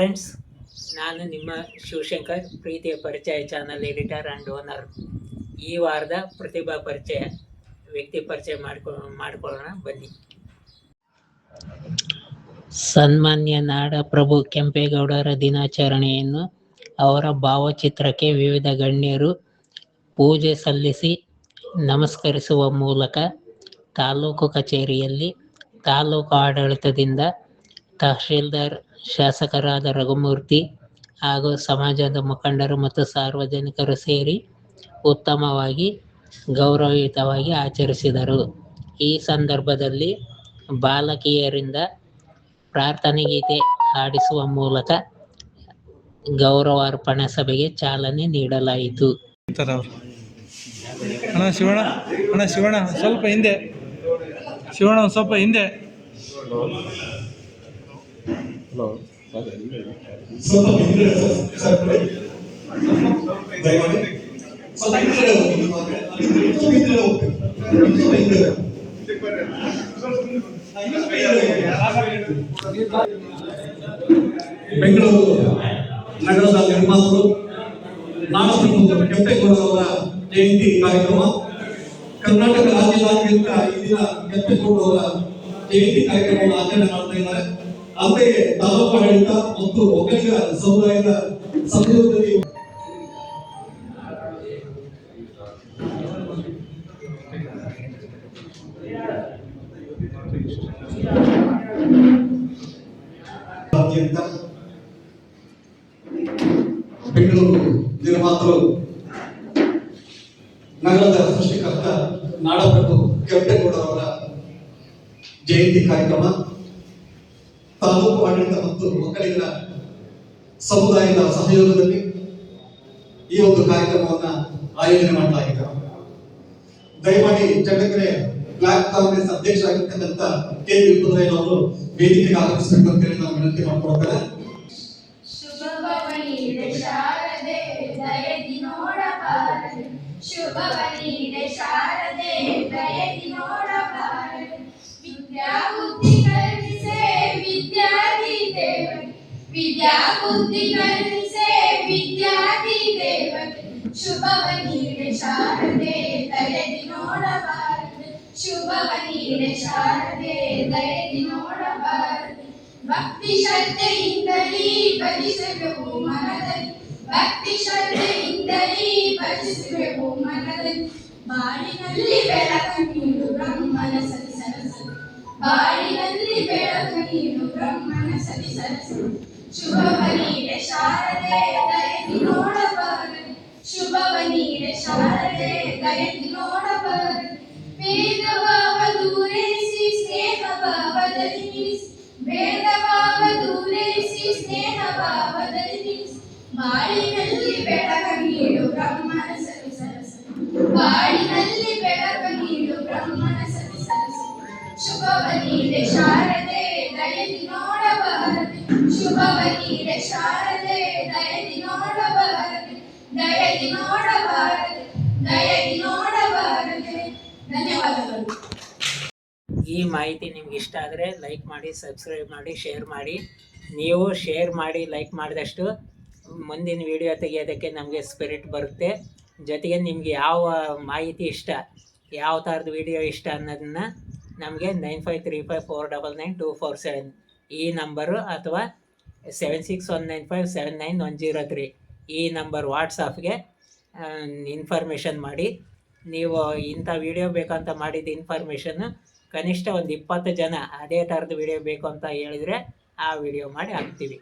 Friends, ನಾನು ನಿಮ್ಮ ಶಿವಶಂಕರ್, ಪ್ರೀತಿಯ ಪರಿಚಯ ಚಾನಲ್ ಎಡಿಟರ್ ಆ್ಯಂಡ್ ಓನರ್. ಈ ವಾರದ ಪ್ರತಿಭಾ ಪರಿಚಯ, ವ್ಯಕ್ತಿ ಪರಿಚಯ ಮಾಡ್ಕೊಳ್ಳೋಣ ಬನ್ನಿ. ಸನ್ಮಾನ್ಯ ನಾಡಪ್ರಭು ಕೆಂಪೇಗೌಡರ ದಿನಾಚರಣೆಯನ್ನು ಅವರ ಭಾವಚಿತ್ರಕ್ಕೆ ವಿವಿಧ ಗಣ್ಯರು ಪೂಜೆ ಸಲ್ಲಿಸಿ ನಮಸ್ಕರಿಸುವ ಮೂಲಕ ತಾಲೂಕು ಕಚೇರಿಯಲ್ಲಿ ತಾಲೂಕು ಆಡಳಿತದಿಂದ ತಹಶೀಲ್ದಾರ್, ಶಾಸಕರಾದ ರಘುಮೂರ್ತಿ ಹಾಗೂ ಸಮಾಜದ ಮುಖಂಡರು ಮತ್ತು ಸಾರ್ವಜನಿಕರು ಸೇರಿ ಉತ್ತಮವಾಗಿ ಗೌರವಯುತವಾಗಿ ಆಚರಿಸಿದರು. ಈ ಸಂದರ್ಭದಲ್ಲಿ ಬಾಲಕಿಯರಿಂದ ಪ್ರಾರ್ಥನೆ ಗೀತೆ ಹಾಡಿಸುವ ಮೂಲಕ ಗೌರವಾರ್ಪಣೆ ಸಭೆಗೆ ಚಾಲನೆ ನೀಡಲಾಯಿತು. ಶಿವಣ್ಣ ಸ್ವಲ್ಪ ಹಿಂದೆ, ಬೆಂಗಳೂರು ನಗರದ ನಿರ್ಮಾತೃ ನಾಡಪ್ರಭು ಕೆಂಪೇಗೌಡರವರ ಜಯಂತಿ ಕಾರ್ಯಕ್ರಮ, ಕರ್ನಾಟಕ ರಾಜ್ಯದಾದ್ಯಂತ ಈ ದಿನ ಕೆಂಪೇಗೌಡರವರ ಜಯಂತಿ ಕಾರ್ಯಕ್ರಮವನ್ನು ಆಚರಣೆ ಮಾಡ್ತಾ ಇದ್ದಾರೆ. ಅಂತೆಯೇ ತಾಲೂಕು ಆಡಳಿತ ಮತ್ತು ಒಕ್ಕಲಿಗ ಸಮುದಾಯದ ಸಹಯೋಗದಲ್ಲಿ ಬೆಂಗಳೂರು ನಿರ್ಮಾತೃ ನಗರದ ಸೃಷ್ಟಿಕರ್ತ ನಾಡಪ್ರಭು ಕೆಂಪೇಗೌಡರವರ ಜಯಂತಿ ಕಾರ್ಯಕ್ರಮ, ತಾಲೂಕು ಆಡಳಿತ ಮತ್ತು ಒಕ್ಕಲಿಗರ ಸಮುದಾಯದ ಸಹಯೋಗದಲ್ಲಿ ಈ ಒಂದು ಕಾರ್ಯಕ್ರಮವನ್ನ ಆಯೋಜನೆ ಮಾಡಲಾಗಿದೆ. ದಯಮಾಡಿ ಚಳ್ಳಕೆರೆ ಬ್ಲಾಕ್ ಕಾಂಗ್ರೆಸ್ ಅಧ್ಯಕ್ಷರಾಗಿರ್ತಕ್ಕಂಥ ಕೆ ವಿಪುತ್ರಯ್ಯ ಅವರು ವೇದಿಕೆಗೆ ಆಗಮಿಸಬೇಕು ಅಂತ ಹೇಳಿ ನಾವು ವಿನಂತಿ ಮಾಡ್ಕೊಳ್ತಾರೆ. विद्या बुद्धि कलिसे विद्यादि देवते शुभवनीरे शारदे दयदि नोडबारದೆ ಶುಭವನೀರೆ ಶಾರದೆ ದಯದಿ ನೋಡಬಾರದೆ ಭಕ್ತಿ ಶ್ರದ್ಧೆಯಿಂದಲೇ ಭಜಿಸುವೆವು ಮನದಲ್ಲಿ ಭಕ್ತಿ ಶ್ರದ್ಧೆಯಿಂದಲೇ ಭಜಿಸುವೆವು ಮನದಲ್ಲಿ ಬಾಳಿನಲ್ಲಿ ಬೆಳಕು ನೀಡು ಬ್ರಹ್ಮನ ಸರಿ ಸರಸ ಬಾಳಿನಲ್ಲಿ ಬೆಳಕು ನೀಡು ಬ್ರಹ್ಮನ ಸರಿ ಸರಸ ಶುಭವನೀರೆ ಶಾರದೆ ದಯದಿ ನೋಡಬಾರದೆ ಶುಭವನೀರೆ ಶಾರದೆ ದಯದಿ ನೋಡಬಾರದೆ ಭೇದ ಭಾವ ದೂರೈಸಿ ಸ್ನೇಹ ಭಾವದಲ್ಲಿ ನಿಲ್ಲಿಸಿ ಭೇದ ಭಾವ ದೂರೈಸಿ ಸ್ನೇಹ ಭಾವದಲ್ಲಿ ನಿಲ್ಲಿಸಿ ಬಾಳಿನಲ್ಲಿ ಬೆಳಕ ನೀಡು ಬ್ರಹ್ಮನ ಸರಿ ಸರಸ ಬಾಳಿನಲ್ಲಿ ಬೆಳಕ ನೀಡು ಬ್ರಹ್ಮನ ಸರಿ ಸರಸ ಶುಭವನೀರೆ ಶಾರದೆ ದಯದಿ ನೋಡಬಾರದೆ ಶುಭವನೀರೆ ಶಾರದೆ ದಯದಿ ನೋಡಬಾರದೆ ದಯದಿ ನೋಡಬಾರದೆ ದಯದಿ ನೋಡಬಾರದೆ. ಧನ್ಯವಾದಗಳು. ಈ ಮಾಹಿತಿ ನಿಮ್ಗೆ ಇಷ್ಟ ಆದರೆ ಲೈಕ್ ಮಾಡಿ, ಸಬ್ಸ್ಕ್ರೈಬ್ ಮಾಡಿ, ಶೇರ್ ಮಾಡಿ. ನೀವು ಶೇರ್ ಮಾಡಿ, ಲೈಕ್ ಮಾಡಿದಷ್ಟು ಮುಂದಿನ ವಿಡಿಯೋ ತೆಗೆಯೋದಕ್ಕೆ ನಮಗೆ ಸ್ಪಿರಿಟ್ ಬರುತ್ತೆ. ಜೊತೆಗೆ ನಿಮಗೆ ಯಾವ ಮಾಹಿತಿ ಇಷ್ಟ, ಯಾವ ಥರದ ವಿಡಿಯೋ ಇಷ್ಟ ಅನ್ನೋದನ್ನು ನಮಗೆ 9535499247 ಈ ನಂಬರು ಅಥವಾ 7619579103 ಈ ನಂಬರ್ ವಾಟ್ಸಪ್ಗೆ ಇನ್ಫಾರ್ಮೇಷನ್ ಮಾಡಿ. ನೀವು ಇಂಥ ವಿಡಿಯೋ ಬೇಕಂತ ಮಾಡಿದ ಇನ್ಫಾರ್ಮೇಷನ್ನು ಕನಿಷ್ಠ ಒಂದು 20 ಜನ ಅದೇ ಥರದ ವಿಡಿಯೋ ಬೇಕು ಅಂತ ಹೇಳಿದರೆ ಆ ವಿಡಿಯೋ ಮಾಡಿ ಹಾಕ್ತೀವಿ.